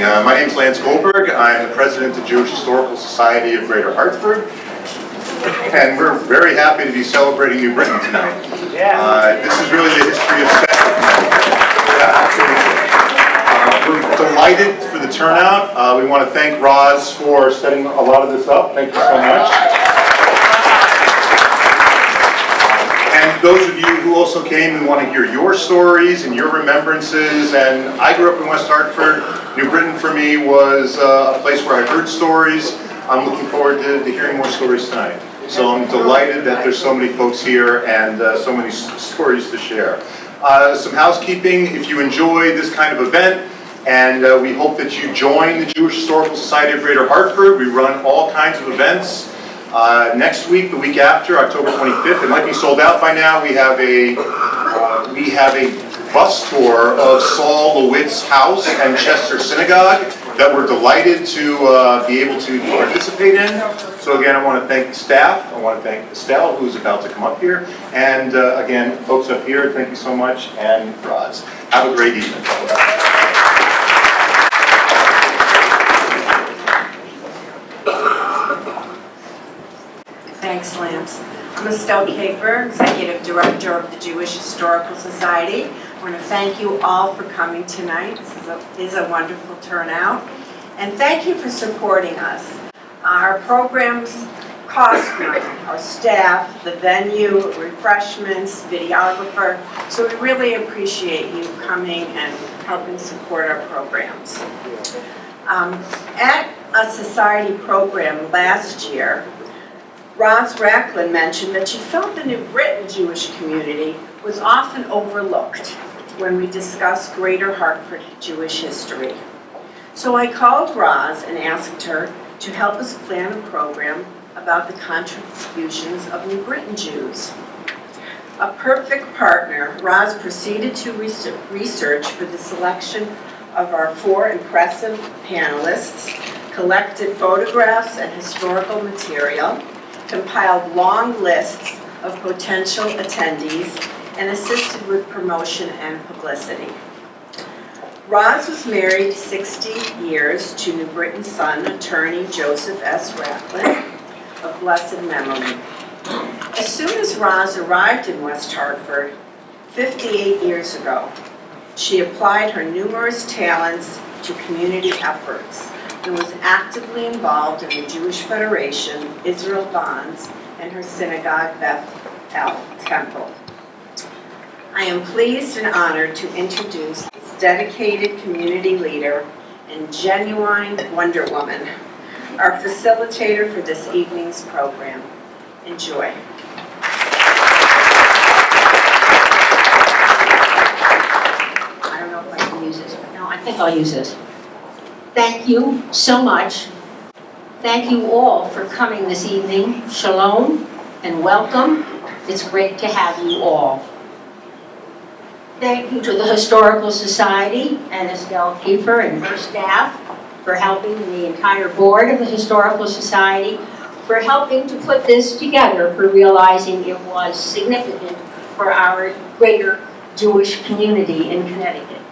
My name is Lance Goldberg. I'm the president of the Jewish Historical Society of Greater Hartford. And we're very happy to be celebrating New Britain tonight. This is really the history of we're delighted for the turnout. We want to thank Roz for setting a lot of this up. Thank you so much. And those of you who also came, we want to hear your stories and your remembrances. And I grew up in West Hartford. New Britain for me was a place where I heard stories. I'm looking forward to hearing more stories tonight. So I'm delighted that there's so many folks here and so many stories to share. Some housekeeping: if you enjoy this kind of event, and we hope that you join the Jewish Historical Society of Greater Hartford. We run all kinds of events. Next week, the week after, October 25th, it might be sold out by now. We have a bus tour of Saul LeWitt's house and Chester Synagogue that we're delighted to be able to participate in. So again, I want to thank the staff. I want to thank Estelle, who's about to come up here. And again, folks up here, thank you so much. And Roz, have a great evening. Thanks, Lance. I'm Estelle Kafer, Executive Director of the Jewish Historical Society. I want to thank you all for coming tonight. This is a wonderful turnout. And thank you for supporting us. Our programs cost money, our staff, the venue, refreshments, videographer. So we really appreciate you coming and helping support our programs. At a society program last year, Roz Racklin mentioned that she felt the New Britain Jewish community was often overlooked when we discuss Greater Hartford Jewish history. So I called Roz and asked her to help us plan a program about the contributions of New Britain Jews. A perfect partner, Roz proceeded to research for the selection of our 4 impressive panelists, collected photographs and historical material, compiled long lists of potential attendees, and assisted with promotion and publicity. Roz was married 60 years to New Britain's son, attorney Joseph S. Racklin, of blessed memory. As soon as Roz arrived in West Hartford 58 years ago, she applied her numerous talents to community efforts and was actively involved in the Jewish Federation, Israel Bonds, and her synagogue Beth El Temple. I am pleased and honored to introduce this dedicated community leader and genuine Wonder Woman, our facilitator for this evening's program. Enjoy. I don't know if I can use it. No, I think I'll use it. Thank you so much. Thank you all for coming this evening. Shalom and welcome. It's great to have you all. Thank you to the Historical Society and Estelle Kiefer and her staff for helping, the entire board of the Historical Society for helping to put this together, for realizing it was significant for our greater Jewish community in Connecticut.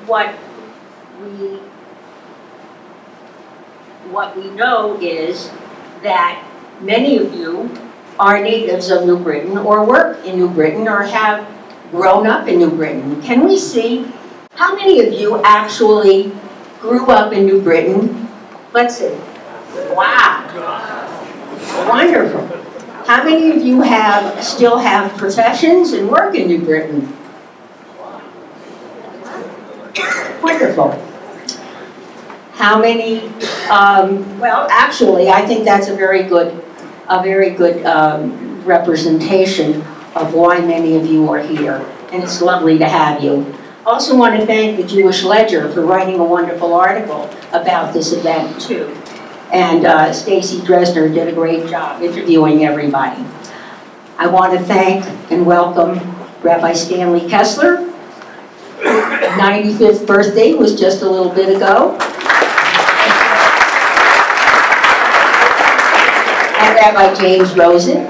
What we know is that many of you are natives of New Britain or work in New Britain or have grown up in New Britain. Can we see how many of you actually grew up in New Britain? Let's see. Wow. Wonderful. How many of you still have professions and work in New Britain? Wonderful. How many, well, actually, I think that's a very good representation of why many of you are here, and it's lovely to have you. Also want to thank the Jewish Ledger for writing a wonderful article about this event, too. And Stacy Dresner did a great job interviewing everybody. I want to thank and welcome Rabbi Stanley Kessler. 95th birthday was just a little bit ago. And Rabbi James Rosen.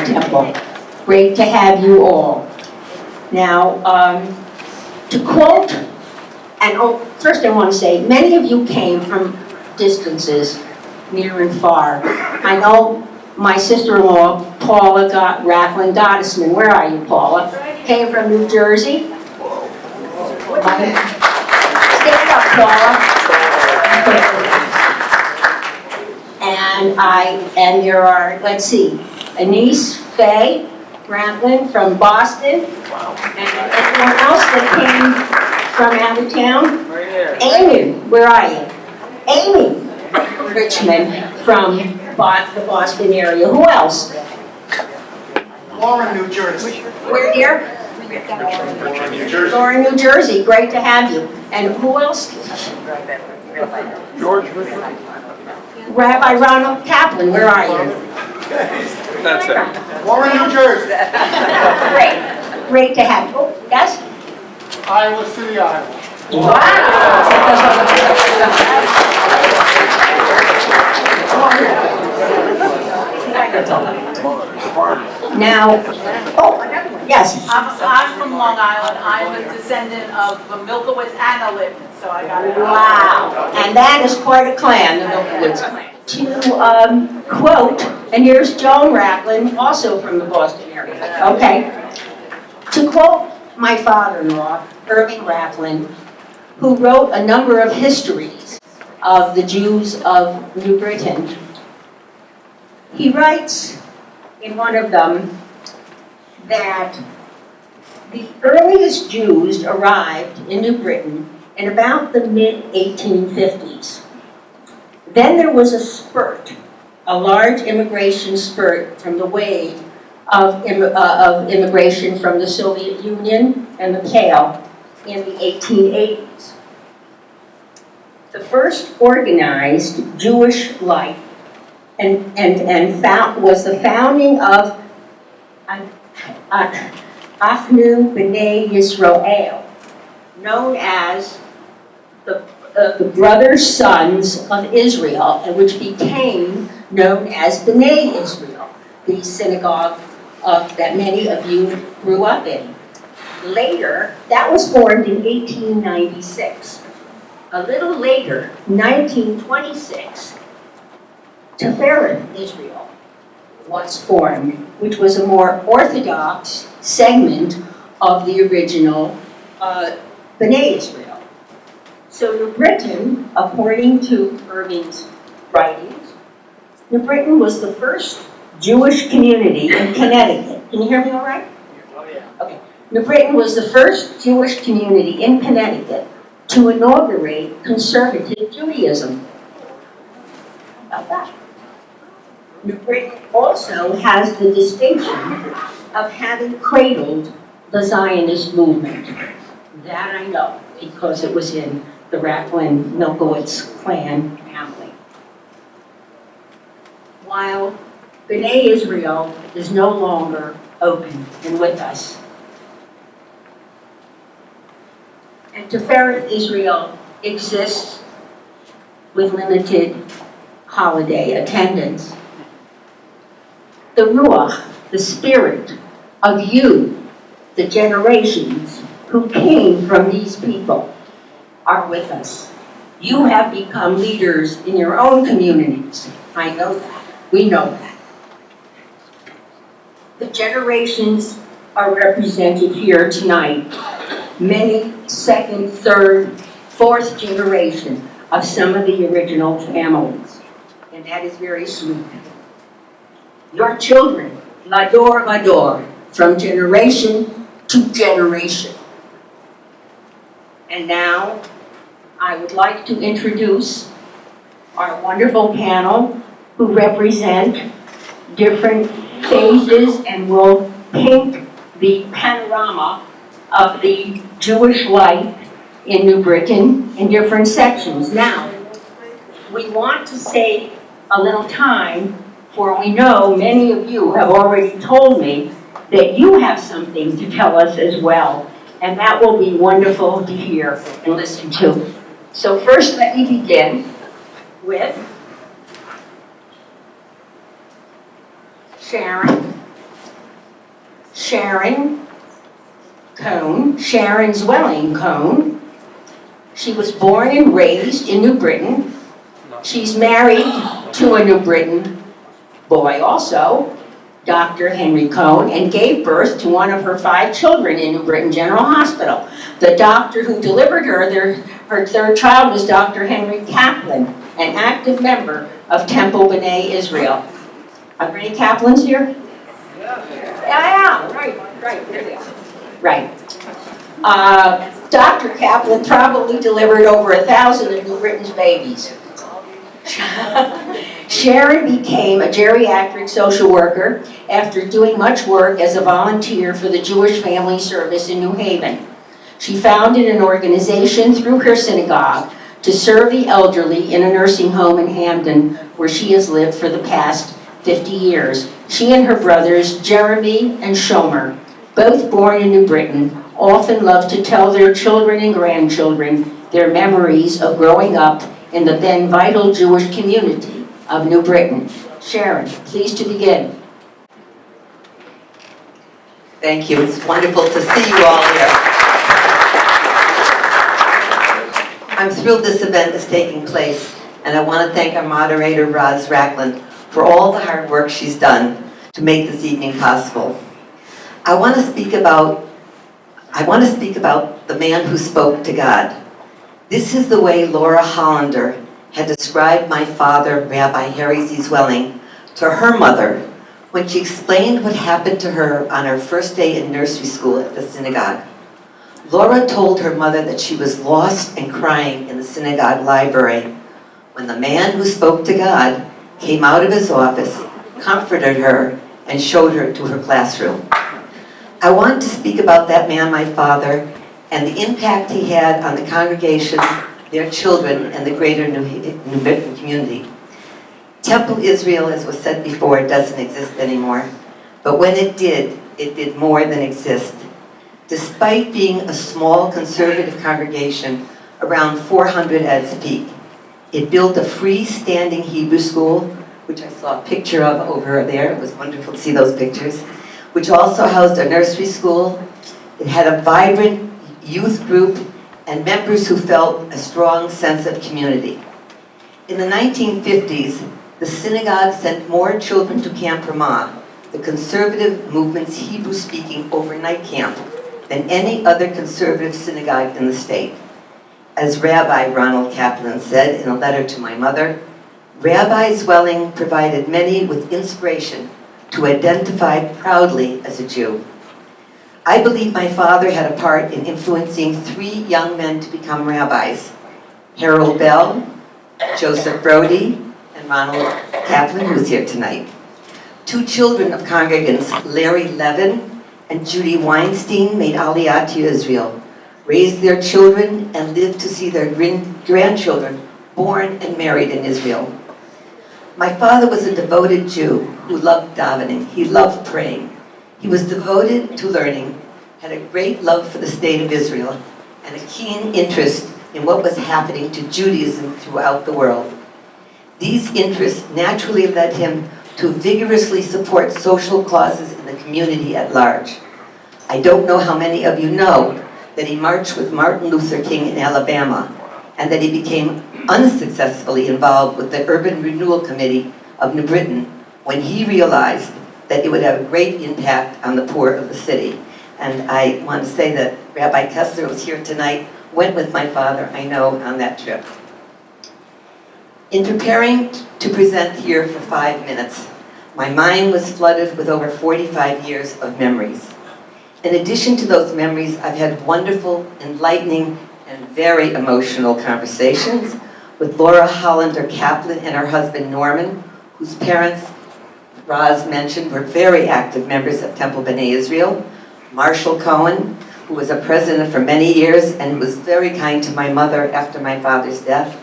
Temple. Great to have you all. Now, to quote, and first I want to say, many of you came from distances, near and far. I know my sister-in-law, Paula Rackland Gottesman, where are you, Paula? Came from New Jersey. Stand up, Paula. And there are, let's see, Anise Faye Rackland from Boston. And anyone else that came from out of town? Amy, where are you? Amy Richmond from the Boston area. Who else? Warren, New Jersey. Where, dear? New Jersey. Lauren, New Jersey. Great to have you. And who else? George Richmond. Rabbi Ronald Kaplan. Where are you? That's it. Warren, New Jersey. Great. Great to have you. Oh, yes? Iowa City, Iowa. Now, oh, yes. I'm from Long Island. I'm a descendant of the Milkowitz and a Lipton, so I got it. Wow, and that is quite a clan, the Milkowitz clan. To quote, and here's Joan Rackland, also from the Boston area, okay? To quote my father-in-law, Irving Rackland, who wrote a number of histories of the Jews of New Britain, he writes in one of them that the earliest Jews arrived in New Britain in about the mid-1850s. Then there was a spurt, a large immigration spurt from the wave of immigration from the Soviet Union and the Pale in the 1880s. The first organized Jewish life was the founding of Achnu B'nai Yisrael, known as the brothers, sons of Israel, and which became known as B'nai Israel, the synagogue that many of you grew up in. Later, that was formed in 1896. A little later, 1926, Tifereth Israel was formed, which was a more orthodox segment of the original B'nai Israel. So New Britain, according to Irving's writings, New Britain was the first Jewish community in Connecticut. Can you hear me all right? Oh, yeah. Okay. New Britain was the first Jewish community in Connecticut to inaugurate conservative Judaism. How about that? New Britain also has the distinction of having cradled the Zionist movement. That I know, because it was in the Rackland-Milkowitz clan family. While B'nai Israel is no longer open and with us, and Tifereth Israel exists with limited holiday attendance, the Ruach, the spirit of you, the generations who came from these people, are with us. You have become leaders in your own communities. I know that. We know that. The generations are represented here tonight. Many second, third, fourth generation of some of the original families. And that is very sweet. Your children, Lador Vador, from generation to generation. And now, I would like to introduce our wonderful panel who represent different phases and will paint the panorama of the Jewish life in New Britain in different sections. Now, we want to save a little time, for we know many of you have already told me that you have something to tell us as well, and that will be wonderful to hear and listen to. So first, let me begin with Sharon Cohn, Sharon Zwelling Cohn. She was born and raised in New Britain. She's married to a New Britain boy also, Dr. Henry Cohn, and gave birth to one of her 5 children in New Britain General Hospital. The doctor who delivered her, her third child, was Dr. Henry Kaplan, an active member of Temple B'nai Israel. Are there any Kaplans here? Yeah, right, there they are. Right. Dr. Kaplan probably delivered over 1,000 of New Britain's babies. Sharon became a geriatric social worker after doing much work as a volunteer for the Jewish Family Service in New Haven. She founded an organization through her synagogue to serve the elderly in a nursing home in Hamden, where she has lived for the past 50 years. She and her brothers, Jeremy and Shomer, both born in New Britain, often love to tell their children and grandchildren their memories of growing up in the then vital Jewish community of New Britain. Sharon, pleased to begin. Thank you. It's wonderful to see you all here. I'm thrilled this event is taking place, and I want to thank our moderator, Roz Racklin, for all the hard work she's done to make this evening possible. I want to speak about the man who spoke to God. This is the way Laura Hollander had described my father, Rabbi Harry Z. Zwelling, to her mother when she explained what happened to her on her first day in nursery school at the synagogue. Laura told her mother that she was lost and crying in the synagogue library when the man who spoke to God came out of his office, comforted her, and showed her to her classroom. I want to speak about that man, my father, and the impact he had on the congregation, their children, and the greater New Britain community. Temple Israel, as was said before, doesn't exist anymore, but when it did more than exist. Despite being a small conservative congregation, around 400 at its peak, it built a freestanding Hebrew school, which I saw a picture of over there. It was wonderful to see those pictures, which also housed a nursery school. It had a vibrant youth group and members who felt a strong sense of community. In the 1950s, the synagogue sent more children to Camp Ramah, the conservative movement's Hebrew-speaking overnight camp, than any other conservative synagogue in the state. As Rabbi Ronald Kaplan said in a letter to my mother, Rabbi Zwelling provided many with inspiration to identify proudly as a Jew. I believe my father had a part in influencing 3 young men to become rabbis, Harold Bell, Joseph Brody, and Ronald Kaplan, who's here tonight. 2 children of congregants, Larry Levin and Judy Weinstein, made Aliyah to Israel, raised their children, and lived to see their grandchildren born and married in Israel. My father was a devoted Jew who loved davening. He loved praying. He was devoted to learning, had a great love for the state of Israel, and a keen interest in what was happening to Judaism throughout the world. These interests naturally led him to vigorously support social causes in the community at large. I don't know how many of you know that he marched with Martin Luther King in Alabama, and that he became unsuccessfully involved with the Urban Renewal Committee of New Britain when he realized that it would have a great impact on the poor of the city. And I want to say that Rabbi Kessler, who's here tonight, went with my father, I know, on that trip. In preparing to present here for 5 minutes, my mind was flooded with over 45 years of memories. In addition to those memories, I've had wonderful, enlightening, and very emotional conversations with Laura Hollander Kaplan and her husband Norman, whose parents, Roz mentioned, were very active members of Temple B'nai Israel, Marshall Cohen, who was a president for many years and was very kind to my mother after my father's death,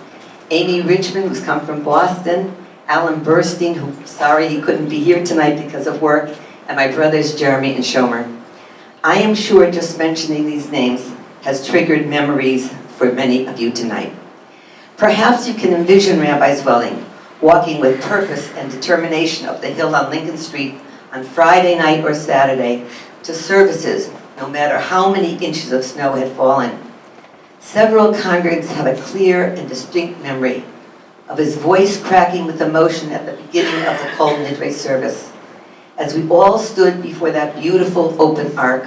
Amy Richmond, who's come from Boston, Alan Burstein, who's sorry he couldn't be here tonight because of work, and my brothers Jeremy and Shomer. I am sure just mentioning these names has triggered memories for many of you tonight. Perhaps you can envision Rabbi Zwelling walking with purpose and determination up the hill on Lincoln Street on Friday night or Saturday to services no matter how many inches of snow had fallen. Several congregants have a clear and distinct memory of his voice cracking with emotion at the beginning of the Kol Nidre service. As we all stood before that beautiful open ark,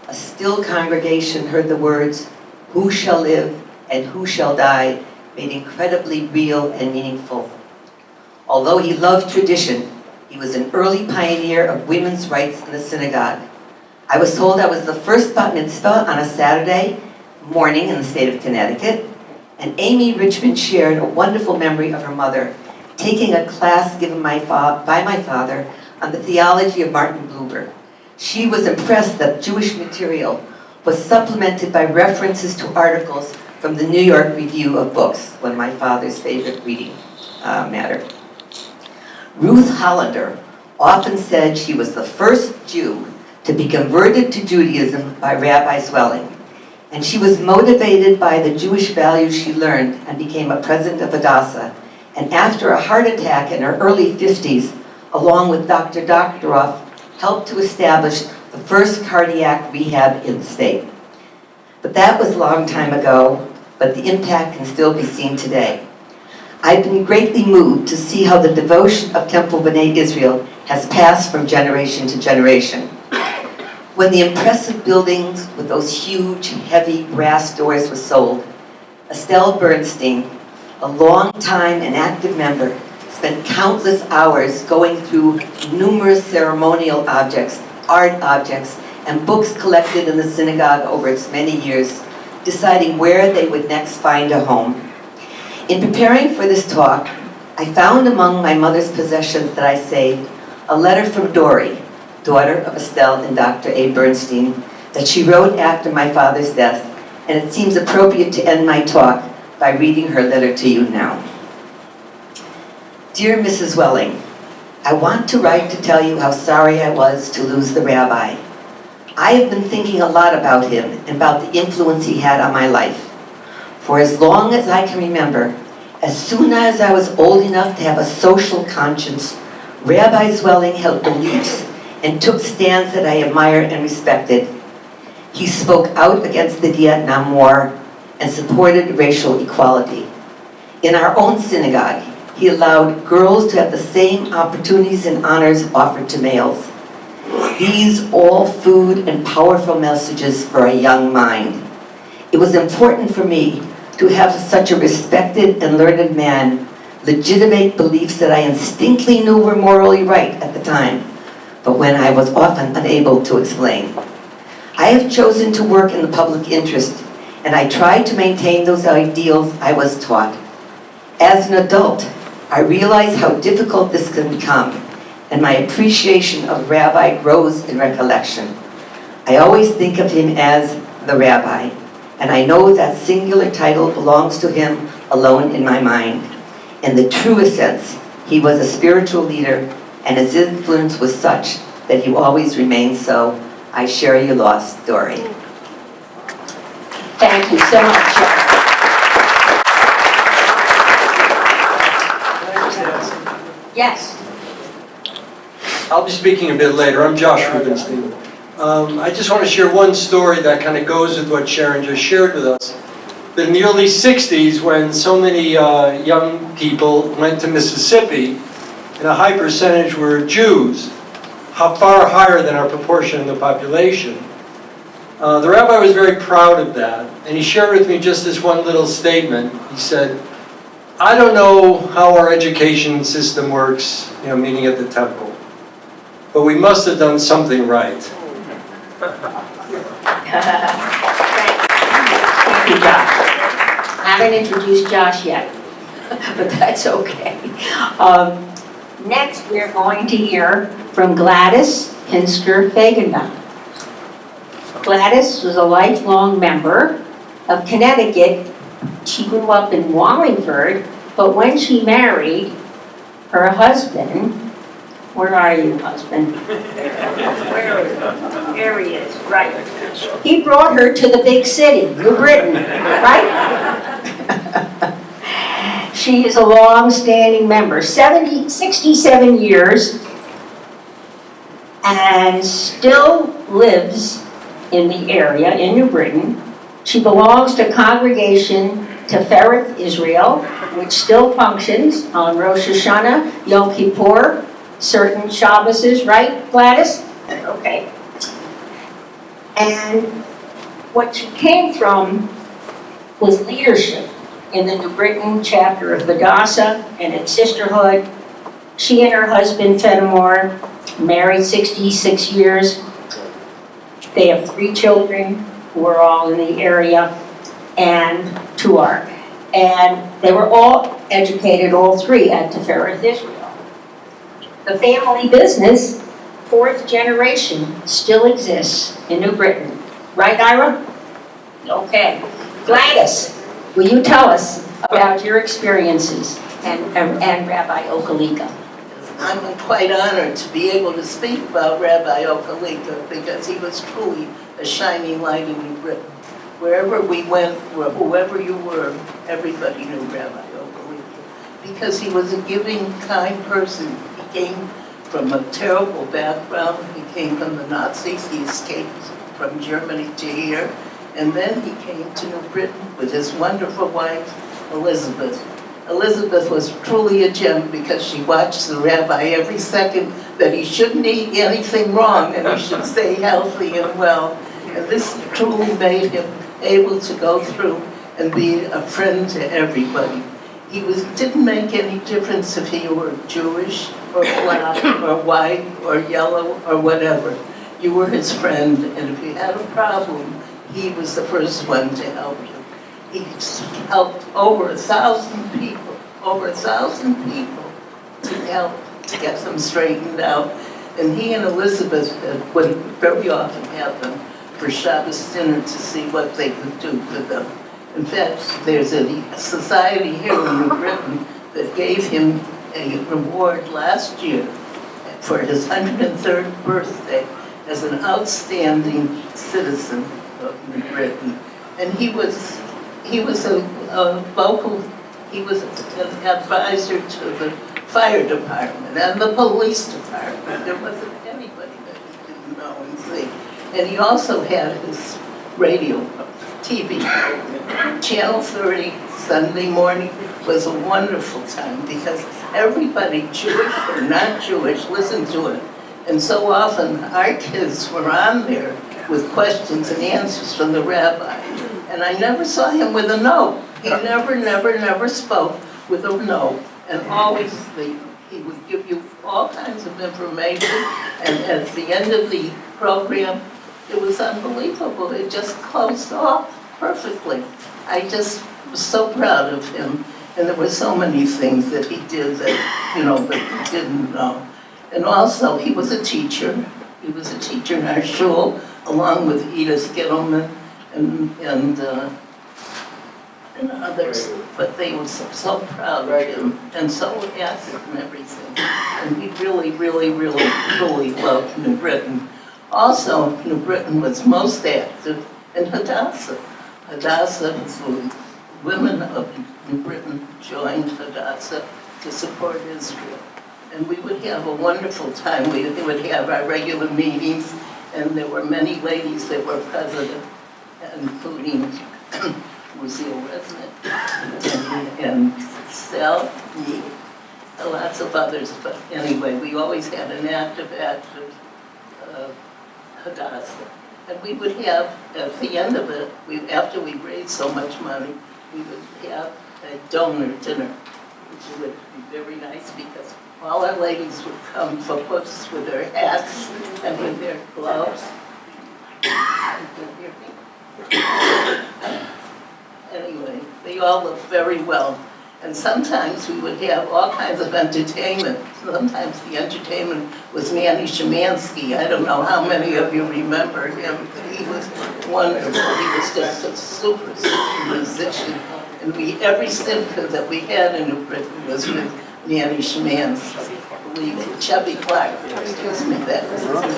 a still congregation heard the words, "Who shall live and who shall die," made incredibly real and meaningful. Although he loved tradition, he was an early pioneer of women's rights in the synagogue. I was told I was the first bat mitzvah on a Saturday morning in the state of Connecticut, and Amy Richmond shared a wonderful memory of her mother taking a class given by my father on the theology of Martin Buber. She was impressed that Jewish material was supplemented by references to articles from the New York Review of Books, one of my father's favorite reading matter. Ruth Hollander often said she was the first Jew to be converted to Judaism by Rabbi Zwelling, and she was motivated by the Jewish values she learned and became a president of Hadassah, and after a heart attack in her early 50s, along with Dr. Doktoroff, helped to establish the first cardiac rehab in the state. But that was a long time ago, but the impact can still be seen today. I've been greatly moved to see how the devotion of Temple B'nai Israel has passed from generation to generation. When the impressive buildings with those huge, heavy brass doors were sold, Estelle Bernstein, a long-time and active member, spent countless hours going through numerous ceremonial objects, art objects, and books collected in the synagogue over its many years, deciding where they would next find a home. In preparing for this talk, I found among my mother's possessions that I saved a letter from Dory, daughter of Estelle and Dr. A. Bernstein, that she wrote after my father's death, and it seems appropriate to end my talk by reading her letter to you now. Dear Mrs. Welling, I want to write to tell you how sorry I was to lose the rabbi. I have been thinking a lot about him and about the influence he had on my life. For as long as I can remember, as soon as I was old enough to have a social conscience, Rabbi Zwelling held beliefs and took stands that I admired and respected. He spoke out against the Vietnam War and supported racial equality. In our own synagogue, he allowed girls to have the same opportunities and honors offered to males. These all food and powerful messages for a young mind. It was important for me to have such a respected and learned man legitimate beliefs that I instinctively knew were morally right at the time, but when I was often unable to explain. I have chosen to work in the public interest, and I tried to maintain those ideals I was taught. As an adult, I realize how difficult this can become, and my appreciation of Rabbi grows in recollection. I always think of him as the Rabbi, and I know that singular title belongs to him alone in my mind. In the truest sense, he was a spiritual leader, and his influence was such that he always remains so. I share your loss, Dory. Thank you so much. Yes. I'll be speaking a bit later. I'm Josh Rubenstein. I just want to share one story that kind of goes with what Sharon just shared with us. That in the early 60s, when so many young people went to Mississippi, and a high percentage were Jews, far higher than our proportion in the population, the rabbi was very proud of that. And he shared with me just this one little statement. He said, I don't know how our education system works, meaning at the temple, but we must have done something right. Thank you, Josh. I haven't introduced Josh yet, but that's okay. Next, we're going to hear from Gladys Pinsker Fagenbaum. Gladys was a lifelong member of Connecticut. She grew up in Wallingford, but when she married her husband, where are you, husband? There he is, right. He brought her to the big city, New Britain, right? She is a long-standing member, 67 years, and still lives in the area, in New Britain. She belongs to Congregation Tifereth Israel, which still functions on Rosh Hashanah, Yom Kippur, certain Shabbases, right, Gladys? Okay. And what she came from was leadership in the New Britain chapter of Hadassah and its sisterhood. She and her husband, Fenimore, married 66 years. They have 3 children who are all in the area, and 2 are. And they were all educated, all 3, at Tifereth Israel. The family business, 4th generation, still exists in New Britain. Right, Ira? Okay. Gladys, will you tell us about your experiences and Rabbi Okalika? I'm quite honored to be able to speak about Rabbi Okalika because he was truly a shining light in New Britain. Wherever we went, or whoever you were, everybody knew Rabbi Okalika because he was a giving, kind person. He came from a terrible background. He came from the Nazis. He escaped from Germany to here. And then he came to New Britain with his wonderful wife, Elizabeth. Elizabeth was truly a gem because she watched the rabbi every second that he shouldn't eat anything wrong and he should stay healthy and well. And this truly made him able to go through and be a friend to everybody. He didn't make any difference if you were Jewish or black or white or yellow or whatever. You were his friend, and if you had a problem, he was the first one to help you. He helped over 1,000 people to help to get them straightened out. And he and Elizabeth would very often have them for Shabbos dinner to see what they could do for them. In fact, there's a society here in New Britain that gave him a reward last year for his 103rd birthday as an outstanding citizen of New Britain. And he was an advisor to the fire department and the police department. There wasn't anybody that he didn't know and see. And he also had his radio, TV program. Channel 30, Sunday morning, was a wonderful time because everybody, Jewish or not Jewish, listened to it. And so often our kids were on there with questions and answers from the rabbi. And I never saw him with a no. He never spoke with a no. And always he would give you all kinds of information. And at the end of the program, it was unbelievable. It just closed off perfectly. I just was so proud of him. And there were so many things that he did that, that we didn't know. And also, he was a teacher. He was a teacher in our shul, along with Edith Gittleman and others. But they were so proud of him and so active and everything. And we really, really, really, truly loved New Britain. Also, New Britain was most active in Hadassah. Hadassah, the women of New Britain joined Hadassah to support Israel. And we would have a wonderful time. We would have our regular meetings, and there were many ladies that were president, including Lucille Resnick and Sel, me, and lots of others. But anyway, we always had an active Hadassah. And we would have, at the end of it, after we raised so much money, we would have a donor dinner, which would be very nice because all our ladies would come for puffs with their hats and with their gloves. Anyway, they all looked very well. And sometimes we would have all kinds of entertainment. Sometimes the entertainment was Manny Szymanski. I don't know how many of you remember him. He was wonderful. He was just a super musician. And every simcha that we had in New Britain was with Manny Szymanski. Chubby Clark, excuse me, that was his name.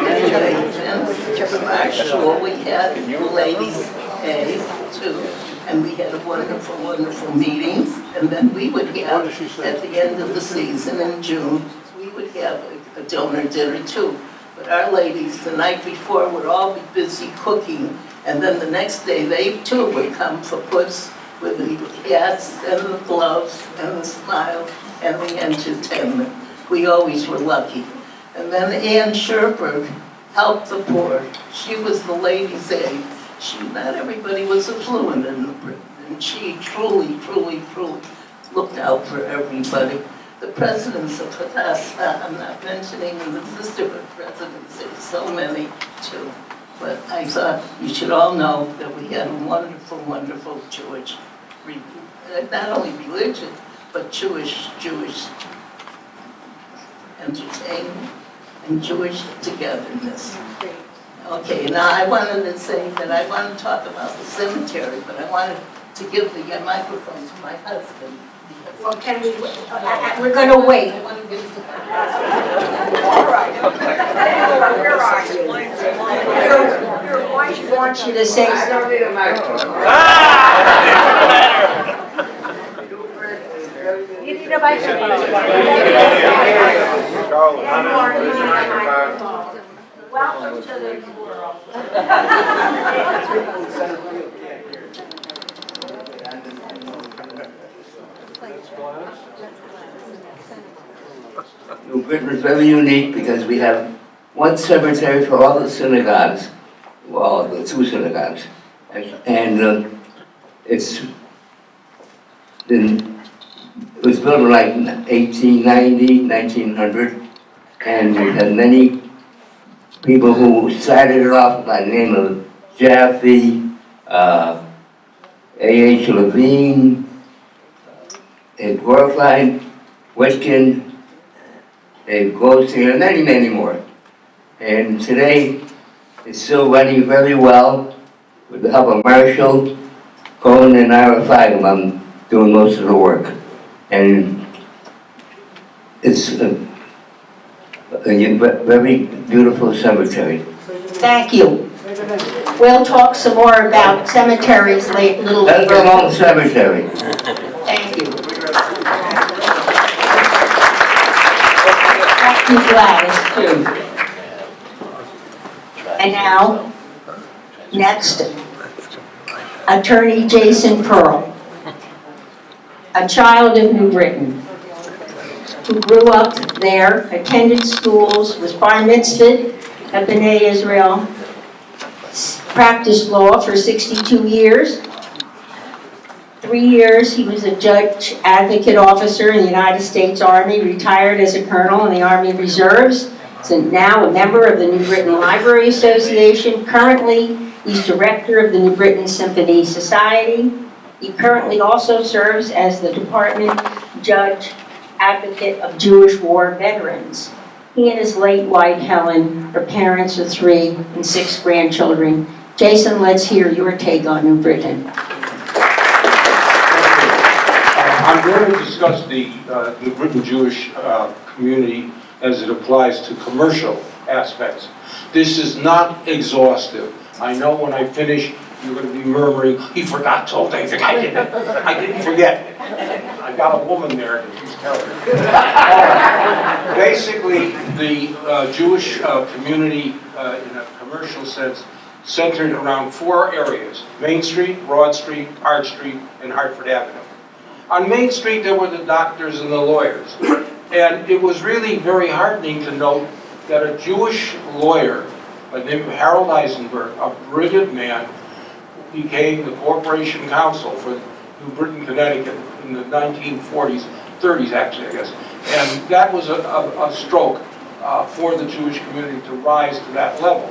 Anyway, then from our shul we had ladies A too, and we had wonderful, wonderful meetings. And then we would have, at the end of the season in June, we would have a donor dinner too. But our ladies, the night before, would all be busy cooking, and then the next day, they too would come for puss with the hats and the gloves and the smiles and the entertainment. We always were lucky. And then Ann Sherberg helped the poor. She was the ladies' aid. Not everybody was affluent in Britain, and she truly, truly, truly looked out for everybody. The presidents of Hadassah, I'm not mentioning the sisterhood presidents, there's so many too. But I thought you should all know that we had a wonderful, wonderful Jewish, not only religion, but Jewish entertainment and Jewish togetherness. Okay, now I wanted to say that I want to talk about the cemetery, but I wanted to give the microphone to my husband. Well, can we, we're going to wait. I want to give it to All right. Where are you? Your wife wants you to say something. You need a microphone. Welcome to the world. New Britain is very unique because we have one cemetery for all the synagogues, well, the two synagogues, and it was built in like 1890, 1900, and we had many people who started it off by the name of Jaffe, A.H. Levine, and Gorfline, Witkin, and Goldstein, and many, many more. And today, it's still running very well with the help of Marshall, Cohen, and Ira Feigl. I'm doing most of the work. And it's a very beautiful cemetery. Thank you. We'll talk some more about cemeteries a little That's later. the wrong cemetery. Thank you. Thank you, Gladys, too. And now, next, Attorney Jason Pearl, a child of New Britain, who grew up there, attended schools, was bar mitzvahed at B'nai Israel, practiced law for 62 years. 3 years he was a judge advocate officer in the United States Army, retired as a colonel in the Army Reserves, is now a member of the New Britain Library Association. Currently, he's director of the New Britain Symphony Society. He currently also serves as the Department Judge Advocate of Jewish War Veterans. He and his late wife, Helen, are parents of 3 and 6 grandchildren. Jason, let's hear your take on New Britain. I'm going to discuss the New Britain Jewish community as it applies to commercial aspects. This is not exhaustive. I know when I finish, you're going to be murmuring, he forgot told David. I didn't forget. I got a woman there, and she's terrible. Basically, the Jewish community in a commercial sense centered around 4 areas: Main Street, Broad Street, Arch Street, and Hartford Avenue. On Main Street, there were the doctors and the lawyers. And it was really very heartening to note that a Jewish lawyer by the name of Harold Eisenberg, a brilliant man, became the corporation counsel for New Britain, Connecticut in the 1940s, 30s actually, I guess. And that was a stroke for the Jewish community to rise to that level.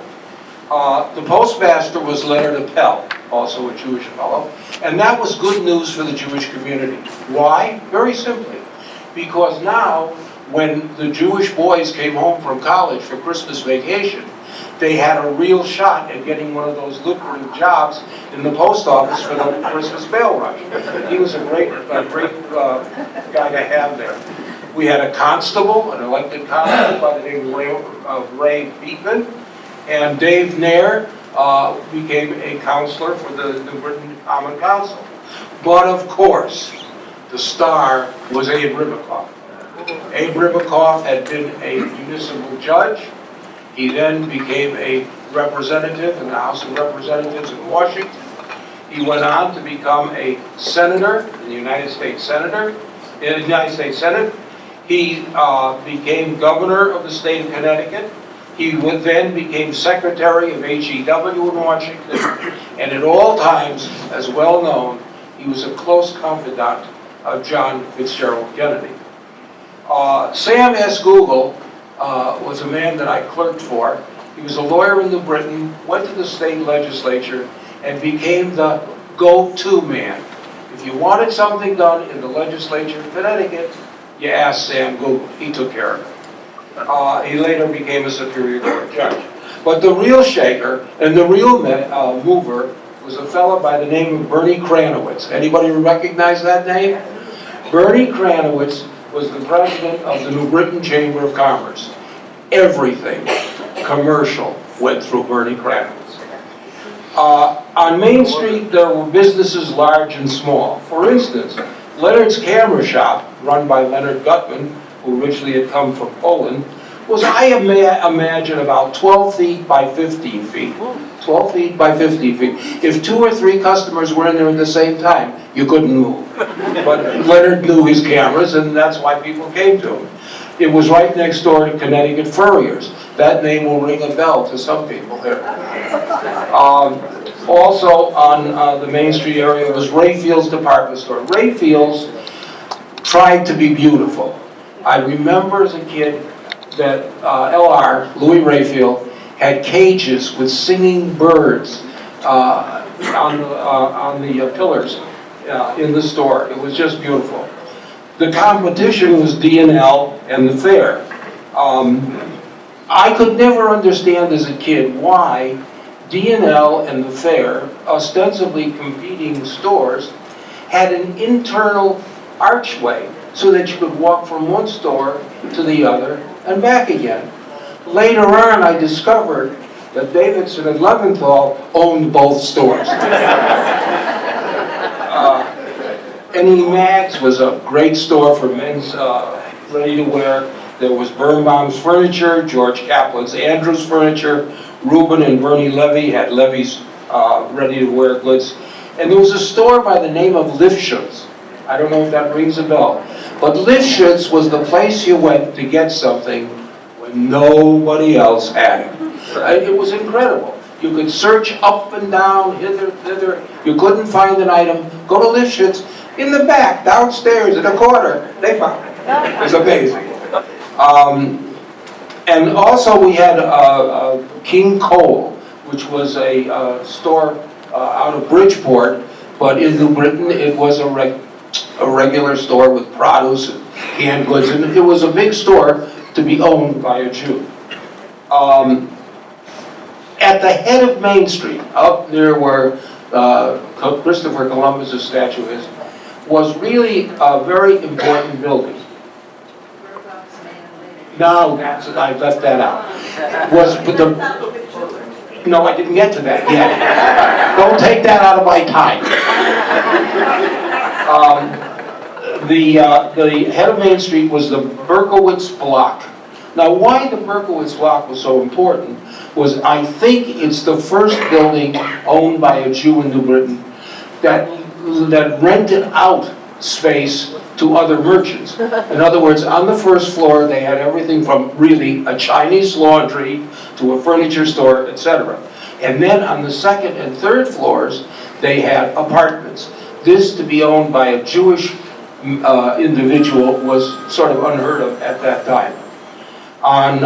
The postmaster was Leonard Appel, also a Jewish fellow, and that was good news for the Jewish community. Why? Very simply, because now when the Jewish boys came home from college for Christmas vacation, they had a real shot at getting one of those lucrative jobs in the post office for the Christmas mail rush. He was a great guy to have there. We had a constable, an elected constable by the name of Ray Beekman, and Dave Nair became a counselor for the New Britain Common Council. But of course, the star was Abe Ribicoff. Abe Ribicoff had been a municipal judge. He then became a representative in the House of Representatives in Washington. He went on to become a senator in the United States Senate. He became governor of the state of Connecticut. He then became secretary of HEW in Washington. And at all times, as well known, he was a close confidant of John Fitzgerald Kennedy. Sam S. Google was a man that I clerked for. He was a lawyer in New Britain, went to the state legislature, and became the go-to man. If you wanted something done in the legislature of Connecticut, you asked Sam Google. He took care of it. He later became a Superior Court judge. But the real shaker and the real mover was a fellow by the name of Bernie Kranowitz. Anybody recognize that name? Bernie Kranowitz was the president of the New Britain Chamber of Commerce. Everything commercial went through Bernie Kranowitz. On Main Street, there were businesses large and small. For instance, Leonard's Camera Shop, run by Leonard Gutman, who originally had come from Poland, was, I imagine, about 12 feet by 15 feet. 12 feet by 15 feet. If 2 or 3 customers were in there at the same time, you couldn't move. But Leonard knew his cameras, and that's why people came to him. It was right next door to Connecticut Furriers. That name will ring a bell to some people here. Also on the Main Street area was Rayfield's department store. Rayfield's tried to be beautiful. I remember as a kid that L.R., Louis Rayfield, had cages with singing birds on the pillars in the store. It was just beautiful. The competition was D&L and the fair. I could never understand as a kid why D&L and the fair, ostensibly competing stores, had an internal archway so that you could walk from one store to the other and back again. Later on, I discovered that Davidson and Leventhal owned both stores. N.E. Mags was a great store for men's ready-to-wear. There was Birnbaum's Furniture, George Kaplan's Andrews Furniture, Reuben and Bernie Levy had Levy's ready-to-wear goods. And there was a store by the name of Lifshitz. I don't know if that rings a bell. But Lifshitz was the place you went to get something when nobody else had it. It was incredible. You could search up and down, hither, thither. You couldn't find an item. Go to Lifshitz. In the back, downstairs, in a corner, they found it. It was amazing. And also we had King Cole, which was a store out of Bridgeport, but in New Britain it was a regular store with produce and canned goods, and it was a big store to be owned by a Jew. At the head of Main Street, up near where Christopher Columbus's statue is, was really a very important building. No, I left that out. No, I didn't get to that yet. Don't take that out of my time. The head of Main Street was the Berkowitz Block. Now, why the Berkowitz Block was so important was, I think it's the first building owned by a Jew in New Britain that rented out space to other merchants. In other words, on the first floor, they had everything from really a Chinese laundry to a furniture store, etc. And then on the second and third floors, they had apartments. This to be owned by a Jewish individual was sort of unheard of at that time. On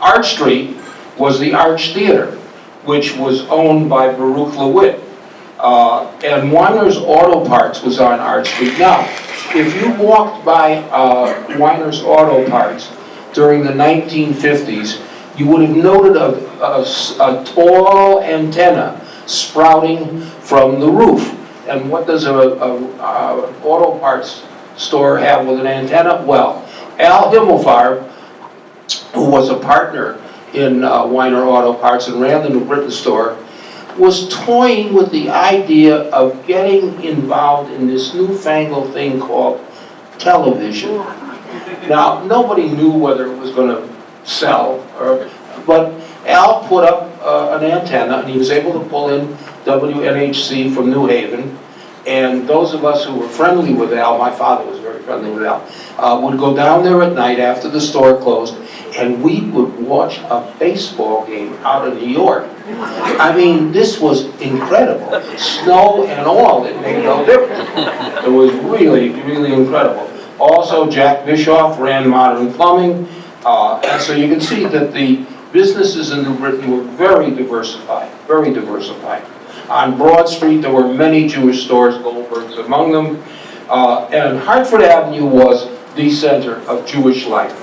Arch Street was the Arch Theater, which was owned by Baruch LeWitt. And Weiner's Auto Parts was on Arch Street. Now, if you walked by Weiner's Auto Parts during the 1950s, you would have noted a tall antenna sprouting from the roof. And what does an auto parts store have with an antenna? Well, Al Himmelfarb, who was a partner in Weiner Auto Parts and ran the New Britain store, was toying with the idea of getting involved in this newfangled thing called television. Now, nobody knew whether it was going to sell, but Al put up an antenna, and he was able to pull in WNHC from New Haven. And those of us who were friendly with Al, my father was very friendly with Al, would go down there at night after the store closed, and we would watch a baseball game out of New York. I mean, this was incredible. Snow and all, it made no difference. It was really, really incredible. Also, Jack Bischoff ran Modern Plumbing, and so you can see that the businesses in New Britain were very diversified, very diversified. On Broad Street, there were many Jewish stores, Goldberg's among them, and Hartford Avenue was the center of Jewish life.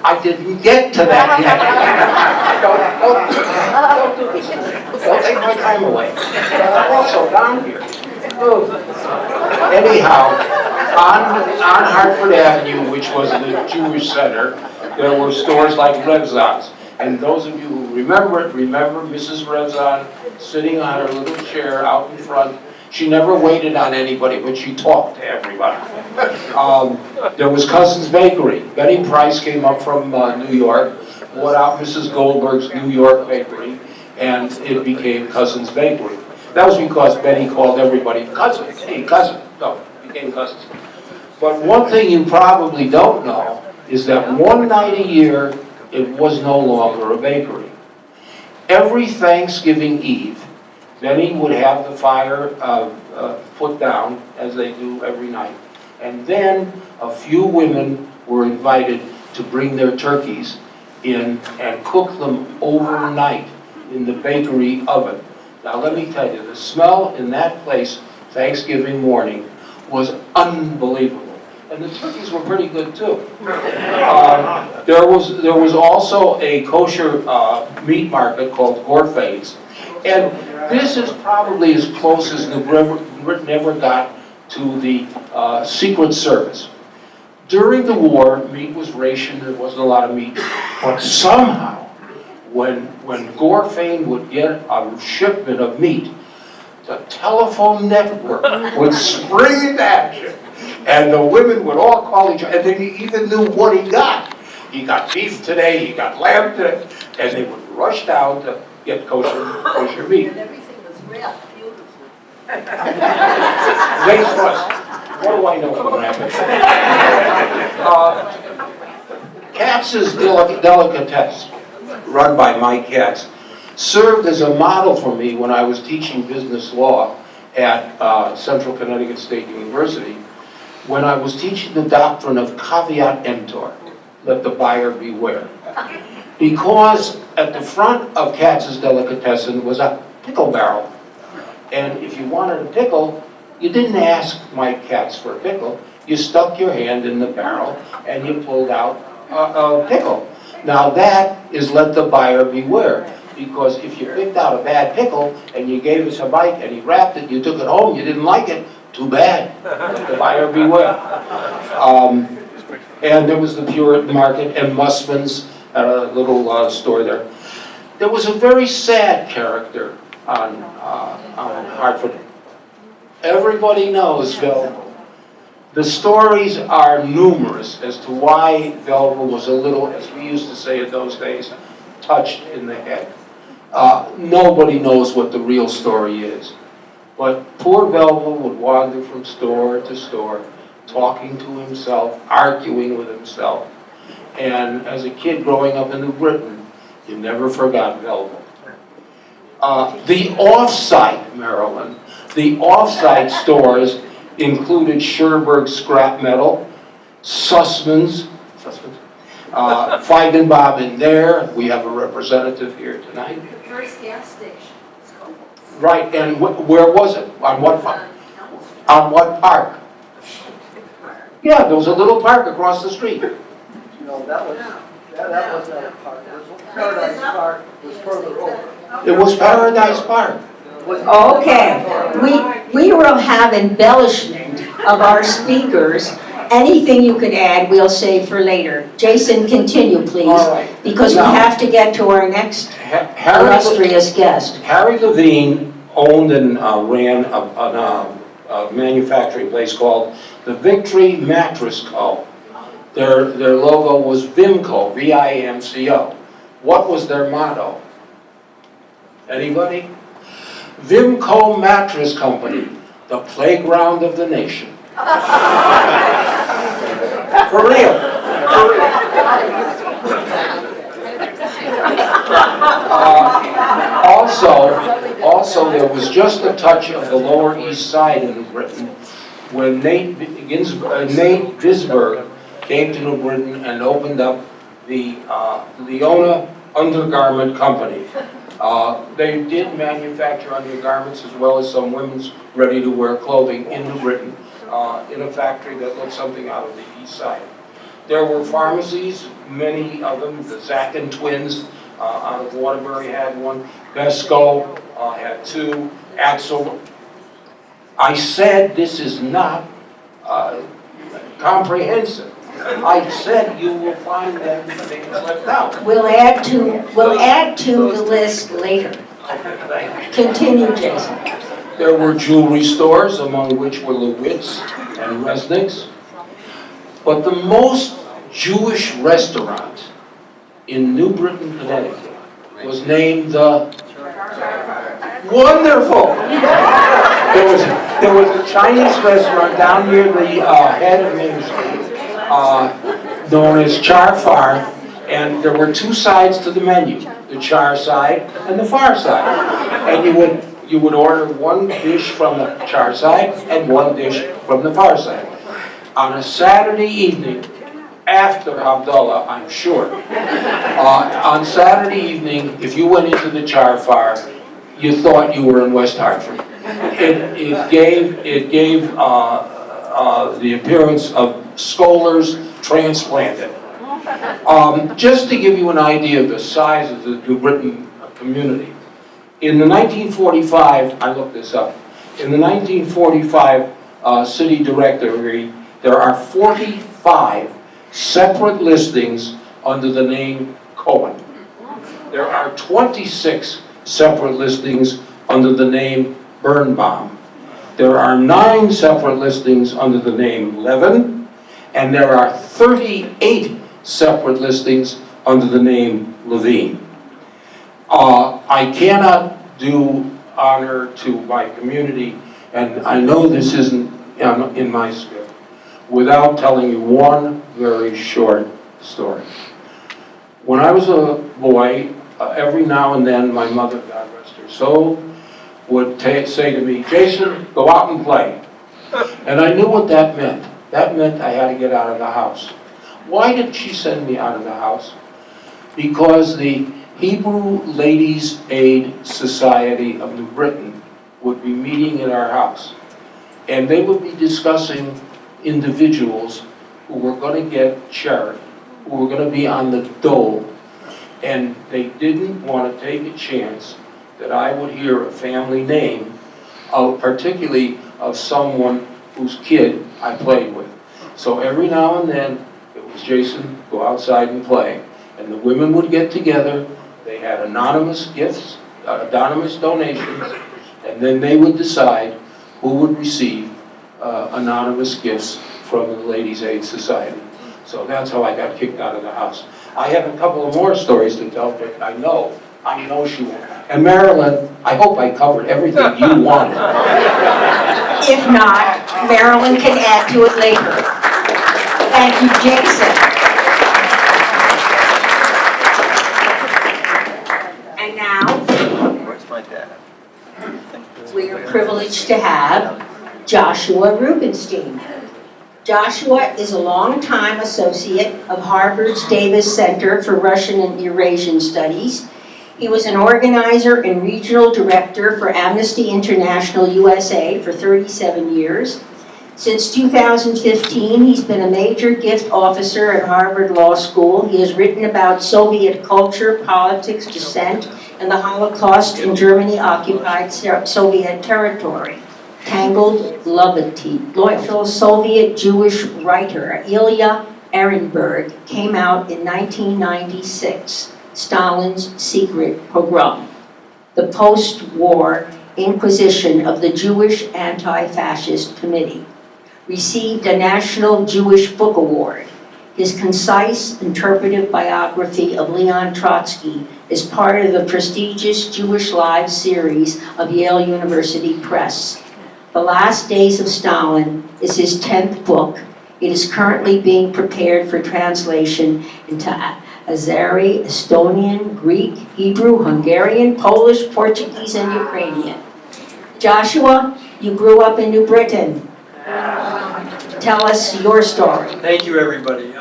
I didn't get to that yet. Don't take my time away. I'm also down here. Anyhow, on Hartford Avenue, which was the Jewish center, there were stores like Revzon's. And those of you who remember it, remember Mrs. Revzon sitting on her little chair out in front. She never waited on anybody, but she talked to everybody. There was Cousins Bakery. Betty Price came up from New York, bought out Mrs. Goldberg's New York Bakery, and it became Cousins Bakery. That was because Betty called everybody cousins. Hey, cousin. No, it became Cousins. But one thing you probably don't know is that one night a year, it was no longer a bakery. Every Thanksgiving Eve, Benny would have the fire put down, as they do every night. And then a few women were invited to bring their turkeys in and cook them overnight in the bakery oven. Now let me tell you, the smell in that place Thanksgiving morning was unbelievable. And the turkeys were pretty good too. There was also a kosher meat market called Gorfain's. And this is probably as close as New Britain ever got to the Secret Service. During the war, meat was rationed, there wasn't a lot of meat. But somehow, when Gorfain would get a shipment of meat, the telephone network would spring into action. And the women would all call each other, and they even knew what he got. He got beef today, he got lamb today, and they would rush down to get kosher meat. And everything was wrapped beautifully. They trust. What do I know from rabbit? Katz's Delicatessen, run by Mike Katz, served as a model for me when I was teaching business law at Central Connecticut State University, when I was teaching the doctrine of caveat emptor, let the buyer beware. Because at the front of Katz's Delicatessen was a pickle barrel. And if you wanted a pickle, you didn't ask Mike Katz for a pickle. You stuck your hand in the barrel and you pulled out a pickle. Now that is let the buyer beware. Because if you picked out a bad pickle and you gave it to Mike and he wrapped it, you took it home, you didn't like it, too bad. Let the buyer beware. And there was the Puritan Market and Mussman's, a little store there. There was a very sad character on Hartford. Everybody knows Velva. The stories are numerous as to why Velva was a little, as we used to say in those days, touched in the head. Nobody knows what the real story is. But poor Velva would wander from store to store, talking to himself, arguing with himself. And as a kid growing up in New Britain, you never forgot Velva. The off-site, Maryland, the off-site stores included Sherberg Scrap Metal, Sussman's, Feigenbaum in there. We have a representative here tonight. The first gas station. Right, and where was it? On what farm? On what park? Yeah, there was a little park across the street. No, that wasn't a park. Paradise Park was further over. It was Paradise Park. Okay, we will have embellishment of our speakers. Anything you could add, we'll save for later. Jason, continue, please, All right. because we Now, have to get to our next Harry illustrious guest. Levine owned and ran a manufacturing place called the Victory Mattress Co. Their logo was Vimco, V-I-M-C-O. What was their motto? Anybody? Vimco Mattress Company, the playground of the nation. For real. For real. Also, there was just a touch of the Lower East Side in New Britain when Nate Gisberg came to New Britain and opened up the Leona Undergarment Company. They did manufacture undergarments as well as some women's ready-to-wear clothing in New Britain in a factory that looked something out of the East Side. There were pharmacies, many of them, the Zachin twins out of Waterbury had one, Besco had two, Axel. I said this is not comprehensive. I said you will find that things left out. We'll add to the list later. Continue, Jason. There were jewelry stores, among which were Lewitz and Resnick's. But the most Jewish restaurant in New Britain, Connecticut, was named the Wonderful. There was a Chinese restaurant down near the head of Main Street, known as Char Far, and there were two sides to the menu, the Char side and the Far side. And you would order one dish from the Char side and one dish from the Far side. On a Saturday evening, after Havdalah, I'm sure, on Saturday evening, if you went into the Char Far, you thought you were in West Hartford. It gave the appearance of scholars transplanted. Just to give you an idea of the size of the New Britain community, in the 1945, I looked this up, in the 1945 city directory, there are 45 separate listings under the name Cohen. There are 26 separate listings under the name Birnbaum. There are 9 separate listings under the name Levin, and there are 38 separate listings under the name Levine. I cannot do honor to my community, and I know this isn't in my script, without telling you one very short story. When I was a boy, every now and then my mother, God rest her soul, would say to me, Jason, go out and play. And I knew what that meant. That meant I had to get out of the house. Why did she send me out of the house? Because the Hebrew Ladies' Aid Society of New Britain would be meeting in our house. And they would be discussing individuals who were going to get charity, who were going to be on the dole. And they didn't want to take a chance that I would hear a family name, particularly of someone whose kid I played with. So every now and then, it was Jason, go outside and play. And the women would get together, they had anonymous gifts, anonymous donations, and then they would decide who would receive anonymous gifts from the Ladies' Aid Society. So that's how I got kicked out of the house. I have a couple of more stories to tell, but I know she won't. And Marilyn, I hope I covered everything you wanted. If not, Marilyn can add to it later. Thank you, Jason. And now, Where's my dad? we are privileged to have Joshua Rubenstein. Joshua is a longtime associate of Harvard's Davis Center for Russian and Eurasian Studies. He was an organizer and regional director for Amnesty International USA for 37 years. Since 2015, he's been a major gift officer at Harvard Law School. He has written about Soviet culture, politics, dissent, and the Holocaust in Germany-occupied Soviet territory. Tangled Levity, loyal Soviet Jewish writer Ilya Ehrenberg, came out in 1996. Stalin's Secret Pogrom, the post-war Inquisition of the Jewish Anti-Fascist Committee, received a National Jewish Book Award. His concise, interpretive biography of Leon Trotsky is part of the prestigious Jewish Lives series of Yale University Press. The Last Days of Stalin is his 10th book. It is currently being prepared for translation into Azeri, Estonian, Greek, Hebrew, Hungarian, Polish, Portuguese, and Ukrainian. Joshua, you grew up in New Britain. Tell us your story. Thank you, everybody.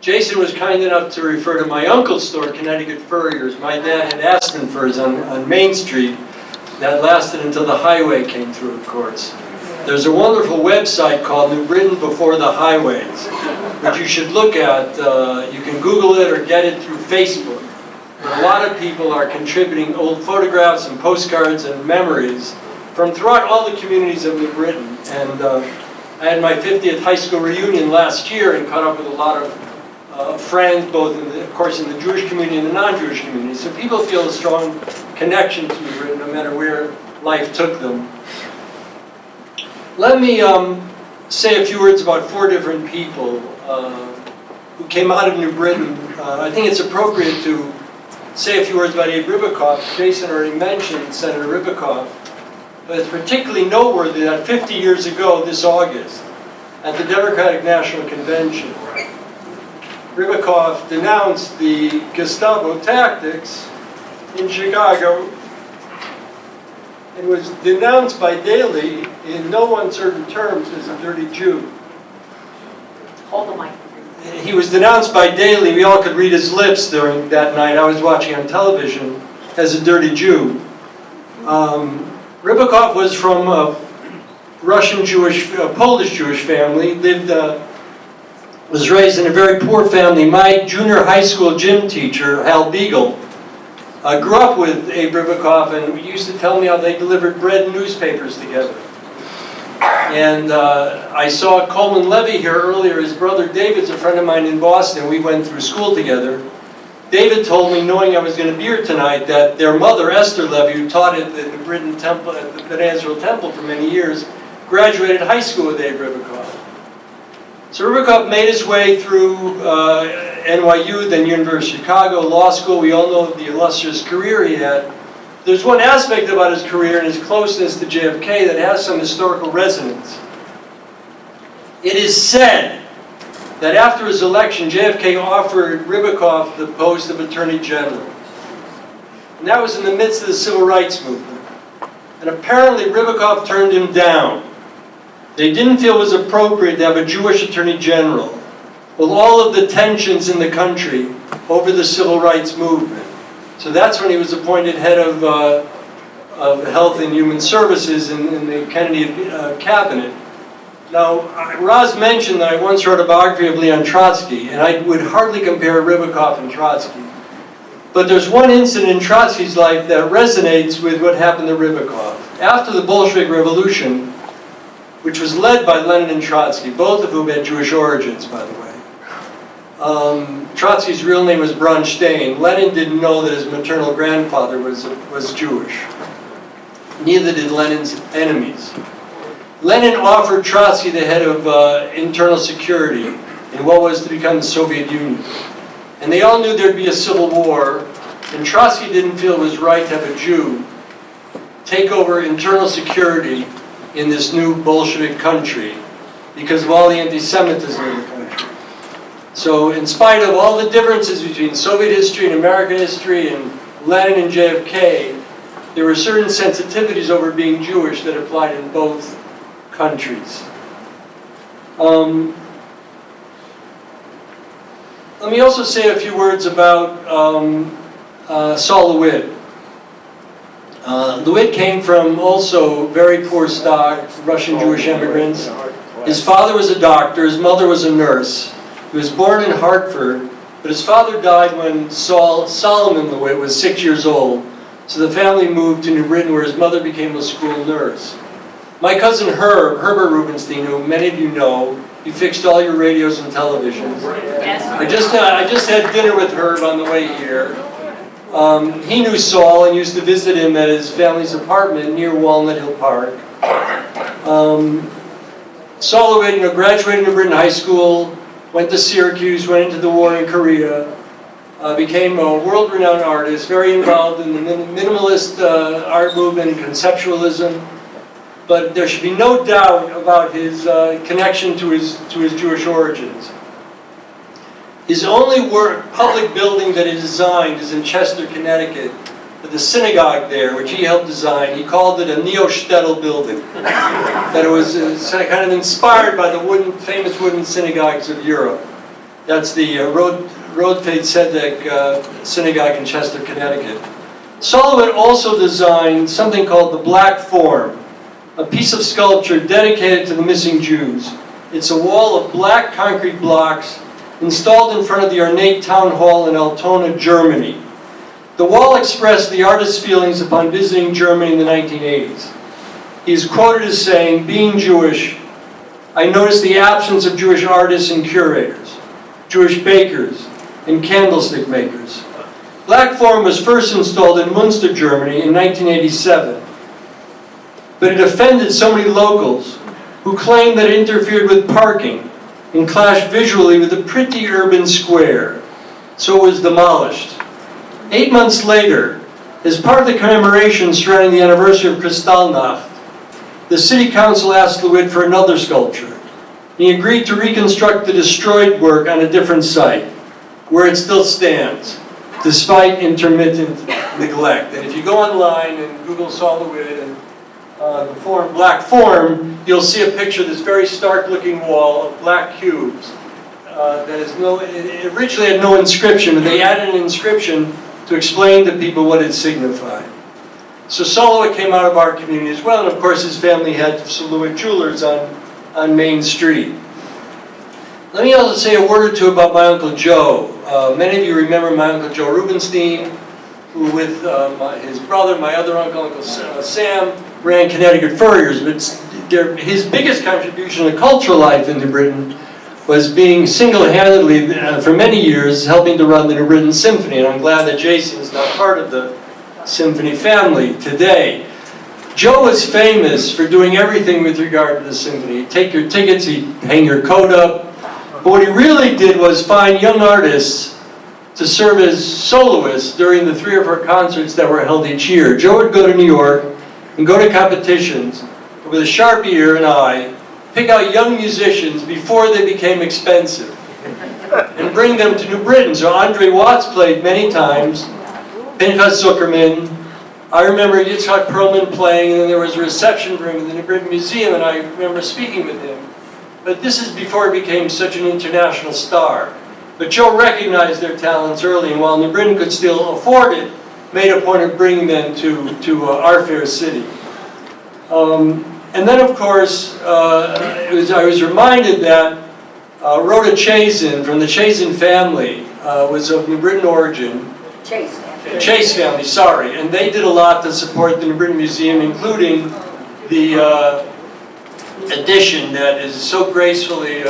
Jason was kind enough to refer to my uncle's store, Connecticut Furriers. My dad had Aspen Furs on Main Street. That lasted until the highway came through, of course. There's a wonderful website called New Britain Before the Highways, which you should look at. You can Google it or get it through Facebook. A lot of people are contributing old photographs and postcards and memories from throughout all the communities of New Britain. And I had my 50th high school reunion last year and caught up with a lot of friends, both of course in the Jewish community and the non-Jewish community. So people feel a strong connection to New Britain no matter where life took them. Let me say a few words about 4 different people who came out of New Britain. I think it's appropriate to say a few words about Abe Ribicoff. Jason already mentioned Senator Ribicoff. But it's particularly noteworthy that 50 years ago, this August, at the Democratic National Convention, Ribicoff denounced the Gestapo tactics in Chicago. It was denounced by Daley in no uncertain terms as a dirty Jew. Hold the mic. He was denounced by Daley. We all could read his lips during that night. I was watching on television as a dirty Jew. Ribicoff was from a Russian Jewish, Polish Jewish family, was raised in a very poor family. My junior high school gym teacher, Hal Beagle, grew up with Abe Ribicoff and used to tell me how they delivered bread and newspapers together. And I saw Coleman Levy here earlier. His brother David's a friend of mine in Boston. We went through school together. David told me, knowing I was going to be here tonight, that their mother, Esther Levy, who taught at the New Britain Temple, at the Ben Israel Temple for many years, graduated high school with Abe Ribicoff. So Ribicoff made his way through NYU, then University of Chicago, law school. We all know the illustrious career he had. There's one aspect about his career and his closeness to JFK that has some historical resonance. It is said that after his election, JFK offered Ribicoff the post of Attorney General. And that was in the midst of the Civil Rights Movement. And apparently Ribicoff turned him down. They didn't feel it was appropriate to have a Jewish Attorney General with all of the tensions in the country over the Civil Rights Movement. So that's when he was appointed head of Health and Human Services in the Kennedy cabinet. Now, Roz mentioned that I once wrote a biography of Leon Trotsky, and I would hardly compare Ribicoff and Trotsky. But there's one incident in Trotsky's life that resonates with what happened to Ribicoff. After the Bolshevik Revolution, which was led by Lenin and Trotsky, both of whom had Jewish origins, by the way. Trotsky's real name was Bronstein. Lenin didn't know that his maternal grandfather was Jewish. Neither did Lenin's enemies. Lenin offered Trotsky the head of internal security in what was to become the Soviet Union. And they all knew there'd be a civil war, and Trotsky didn't feel it was right to have a Jew take over internal security in this new Bolshevik country because of all the anti-Semitism in the country. So in spite of all the differences between Soviet history and American history and Lenin and JFK, there were certain sensitivities over being Jewish that applied in both countries. Let me also say a few words about Saul LeWitt. LeWitt came from also very poor stock, Russian Jewish immigrants. His father was a doctor, his mother was a nurse. He was born in Hartford, but his father died when Solomon LeWitt was 6 years old. So the family moved to New Britain where his mother became a school nurse. My cousin Herbert Rubenstein, who many of you know, he fixed all your radios and televisions. Yes. I just had dinner with Herb on the way here. He knew Saul and used to visit him at his family's apartment near Walnut Hill Park. Saul LeWitt, graduated New Britain High School, went to Syracuse, went into the war in Korea, became a world-renowned artist, very involved in the minimalist art movement and conceptualism. But there should be no doubt about his connection to his Jewish origins. His only public building that he designed is in Chester, Connecticut, the synagogue there, which he helped design. He called it a neo-shtetl building. That it was kind of inspired by the famous wooden synagogues of Europe. That's the Rodfeld Tzedek synagogue in Chester, Connecticut. Sullivan also designed something called the Black Form, a piece of sculpture dedicated to the missing Jews. It's a wall of black concrete blocks installed in front of the ornate town hall in Altona, Germany. The wall expressed the artist's feelings upon visiting Germany in the 1980s. He is quoted as saying, "Being Jewish, I noticed the absence of Jewish artists and curators, Jewish bakers, and candlestick makers." Black Form was first installed in Munster, Germany in 1987. But it offended so many locals who claimed that it interfered with parking and clashed visually with a pretty urban square, so it was demolished. 8 months later, as part of the commemoration surrounding the anniversary of Kristallnacht, the city council asked Lewitt for another sculpture. He agreed to reconstruct the destroyed work on a different site, where it still stands, despite intermittent neglect. And if you go online and Google Saul Lewitt and the Black Form, you'll see a picture of this very stark-looking wall of black cubes. It originally had no inscription, but they added an inscription to explain to people what it signified. So Saul Lewitt came out of our community as well, and of course his family had some Lewitt jewelers on Main Street. Let me also say a word or two about my Uncle Joe. Many of you remember my Uncle Joe Rubenstein, who with his brother, my other uncle, Uncle Sam, ran Connecticut Furriers. But his biggest contribution to cultural life in New Britain was being single-handedly, for many years, helping to run the New Britain Symphony. And I'm glad that Jason is now part of the symphony family today. Joe was famous for doing everything with regard to the symphony. He'd take your tickets, he'd hang your coat up. But what he really did was find young artists to serve as soloists during the 3 or 4 concerts that were held each year. Joe would go to New York and go to competitions with a sharp ear and eye, pick out young musicians before they became expensive, and bring them to New Britain. So Andre Watts played many times, Pinchas Zuckerman. I remember Yitzhak Perlman playing, and then there was a reception room in the New Britain Museum, and I remember speaking with him. But this is before he became such an international star. But Joe recognized their talents early, and while New Britain could still afford it, made a point of bringing them to our fair city. And then, of course, I was reminded that Rhoda Chazen from the Chazen family was of New Britain origin. Chase family, sorry. And they did a lot to support the New Britain Museum, including the addition that is so gracefully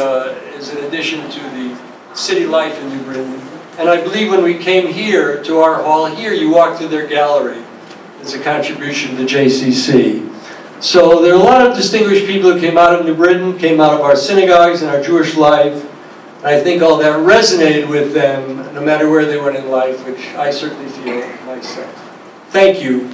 is an addition to the city life in New Britain. And I believe when we came here to our hall here, you walked through their gallery as a contribution to JCC. So there are a lot of distinguished people who came out of New Britain, came out of our synagogues and our Jewish life. And I think all that resonated with them, no matter where they went in life, which I certainly feel myself. Thank you.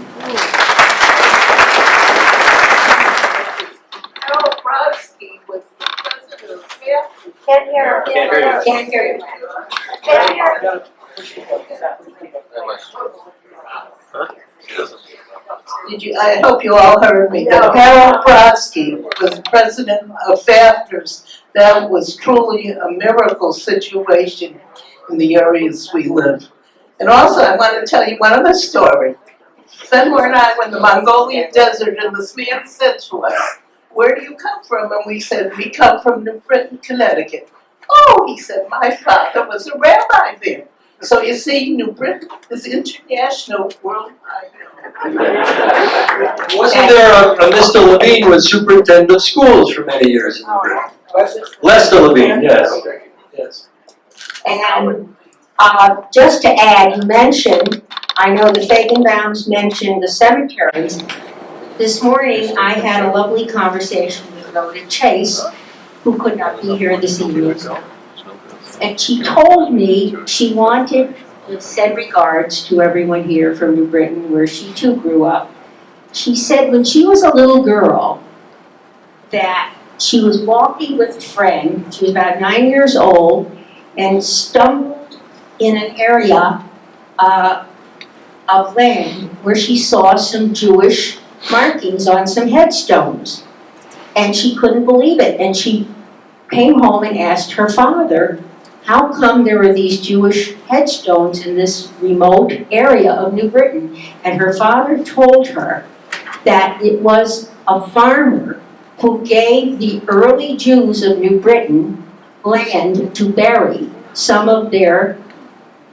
Harold Brodsky was the president of FAFSA. Can't hear you. I hope you all heard me. That Harold Brodsky was president of FAFSA. That was truly a miracle situation in the areas we live. And also, I want to tell you one other story. Fenwar and I were in the Mongolian desert, and this man said to us, "Where do you come from?" And we said, "We come from New Britain, Connecticut." "Oh," he said, "my father was a rabbi there." So you see, New Britain is international, worldwide. Wasn't there a Mr. Levine who was superintendent of schools for many years in New Britain? Lester Levine, yes. Yes. And just to add, you mentioned, I know the Fagenbaums mentioned the cemeteries. This morning, I had a lovely conversation with Rhoda Chase, who could not be here this evening. And she told me she wanted to send regards to everyone here from New Britain, where she too grew up. She said when she was a little girl that she was walking with a friend, she was about 9 years old, and stumbled in an area of land where she saw some Jewish markings on some headstones. And she couldn't believe it, and she came home and asked her father, how come there are these Jewish headstones in this remote area of New Britain? And her father told her that it was a farmer who gave the early Jews of New Britain land to bury some of their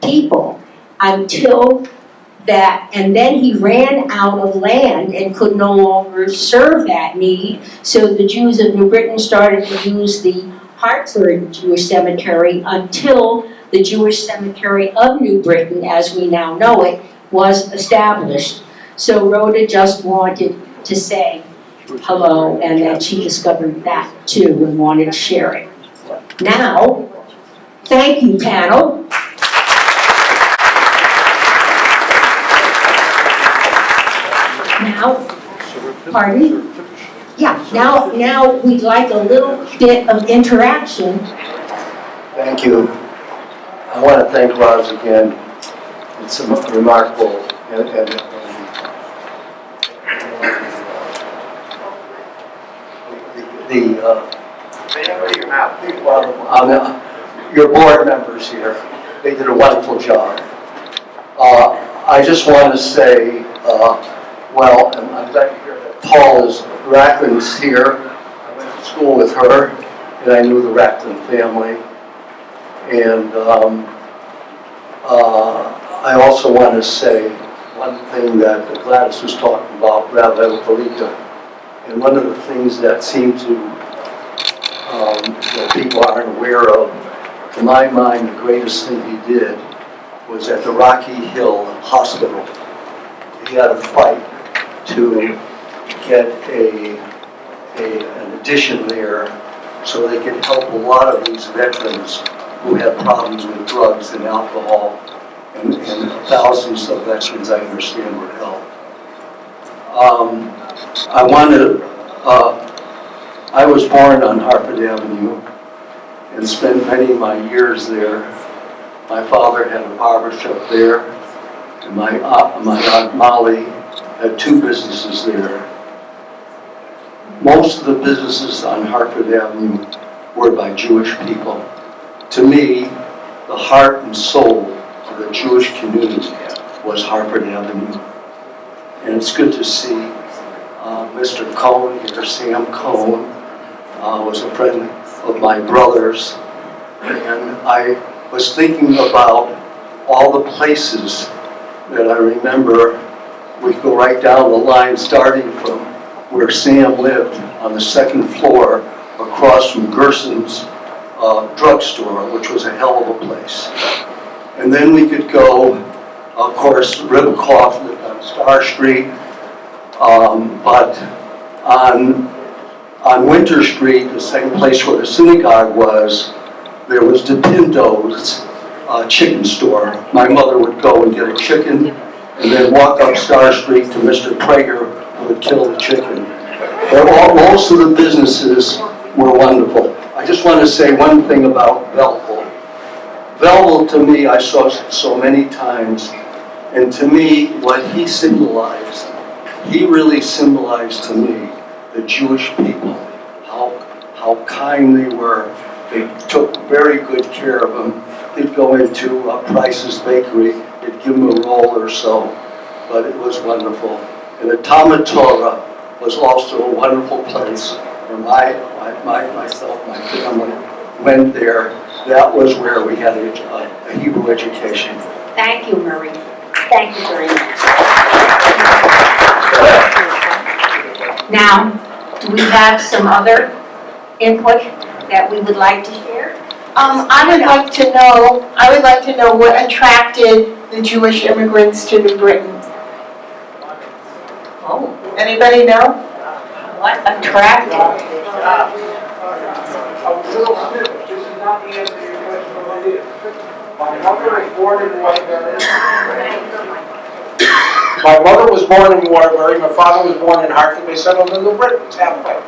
people until that, and then he ran out of land and could no longer serve that need, so the Jews of New Britain started to use the Hartford Jewish Cemetery until the Jewish Cemetery of New Britain, as we now know it, was established. So Rhoda just wanted to say hello, and that she discovered that too and wanted to share it. Now, thank you, panel. Now, pardon? Yeah, now we'd like a little bit of interaction. Thank you. I want to thank Roz again. It's remarkable. Your board members here, they did a wonderful job. I just want to say, well, I'm glad to hear that Paul is Racklin's here. I went to school with her, and I knew the Racklin family. And I also want to say one thing that Gladys was talking about, Rabbi Okalika, and one of the things that seemed to, that people aren't aware of, to my mind, the greatest thing he did was at the Rocky Hill Hospital. He had a fight to get an addition there so they could help a lot of these veterans who had problems with drugs and alcohol, and thousands of veterans, I understand, were helped. I was born on Hartford Avenue and spent many of my years there. My father had a barber shop there, and my Aunt Molly had 2 businesses there. Most of the businesses on Hartford Avenue were by Jewish people. To me, the heart and soul of the Jewish community was Hartford Avenue. And it's good to see Mr. Cohn here, Sam Cohn, was a friend of my brother's. And I was thinking about all the places that I remember. We go right down the line, starting from where Sam lived on the 2nd floor across from Gerson's drugstore, which was a hell of a place. And then we could go, of course, Ribicoff lived on Star Street, but on Winter Street, the same place where the synagogue was, there was DePinto's chicken store. My mother would go and get a chicken and then walk up Star Street to Mr. Prager, who would kill the chicken. But most of the businesses were wonderful. I just want to say one thing about Belleville. Belleville, to me, I saw so many times, and to me, what he symbolized, he really symbolized to me the Jewish people, how kind they were. They took very good care of him. He'd go into Price's Bakery, they'd give him a roll or so, but it was wonderful. And the Talmud Torah was also a wonderful place where myself, my family went there. That was where we had a Hebrew education. Thank you, Marie. Thank you very much. Now, do we have some other input that we would like to share? I would like to know what attracted the Jewish immigrants to New Britain. Oh, Anybody know? what attracted? A little snippet. This is not the answer to your question. My mother was born in Waterbury. My mother was born in Waterbury. My father was born in Hartford. They settled in New Britain. It's halfway.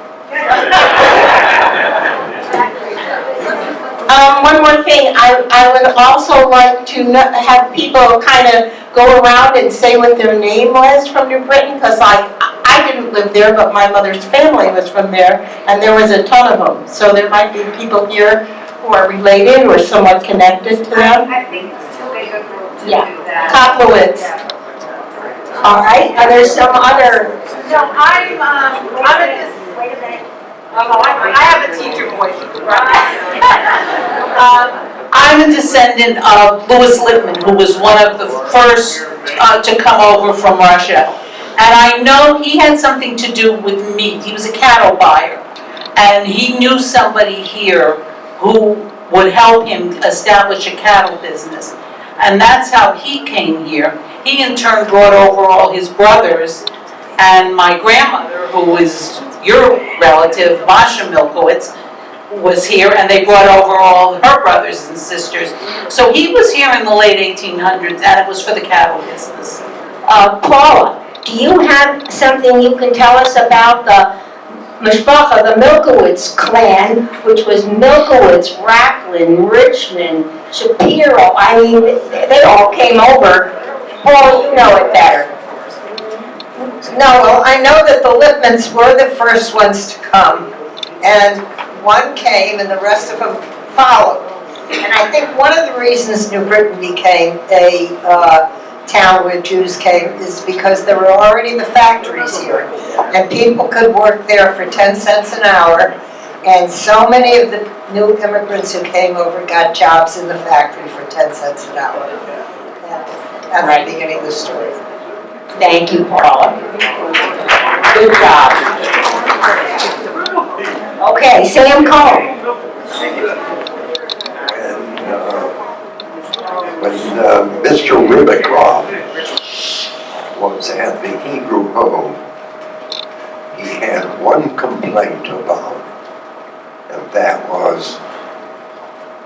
One more thing, I would also like to have people kind of go around and say what their name was from New Britain, because I didn't live there, but my mother's family was from there, and there was a ton of them. So there might be people here who are related or somewhat connected to them. I think it's too big a group to do Yeah. that. Koplowitz. All right, are there some other, No, I'm Wait a minute. I have a teacher voice. I'm a descendant of Louis Lippman, who was one of the first to come over from Russia. And I know he had something to do with meat. He was a cattle buyer. And he knew somebody here who would help him establish a cattle business. And that's how he came here. He in turn brought over all his brothers. And my grandmother, who is your relative, Masha Milkowitz, was here, and they brought over all her brothers and sisters. So he was here in the late 1800s, and it was for the cattle business. Paula, do you have something you can tell us about the Mishpacha, the Milkowitz clan, which was Milkowitz, Racklin, Richmond, Shapiro? I mean, they all came over. Paul, you know it better. No, well, I know that the Lippmans were the first ones to come, and one came and the rest of them followed. And I think one of the reasons New Britain became a town where Jews came is because there were already the factories here, and people could work there for 10 cents an hour, and so many of the new immigrants who came over got jobs in the factory for 10 cents an hour. And that's the beginning of the story. Thank you, Paula. Good job. Okay, Sam Cole. When Mr. Ribicroft was at the Hebrew home, he had one complaint about, and that was,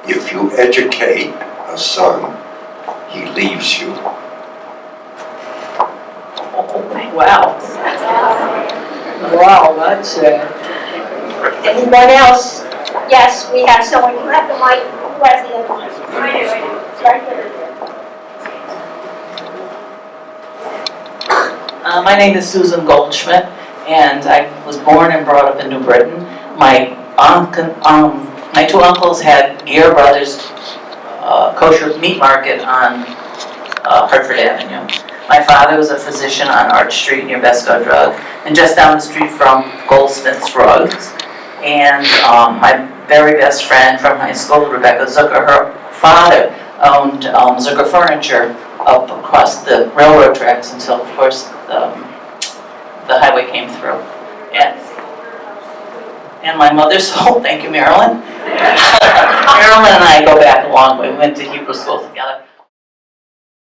if you educate a son, he leaves you. Wow. Wow, that's anyone else? Yes, we have someone. You have the mic. Who has the other mic? Right there. My name is Susan Goldschmidt, and I was born and brought up in New Britain. My two uncles had Gear Brothers kosher meat market on Hartford Avenue. My father was a physician on Arch Street near Besco Drug, and just down the street from Goldsmith's Rugs. And my very best friend from high school, Rebecca Zucker, her father owned Zucker Furniture up across the railroad tracks until, of course, the highway came through. And my mother sold, thank you, Marilyn. Marilyn and I go back a long way. We went to Hebrew school together.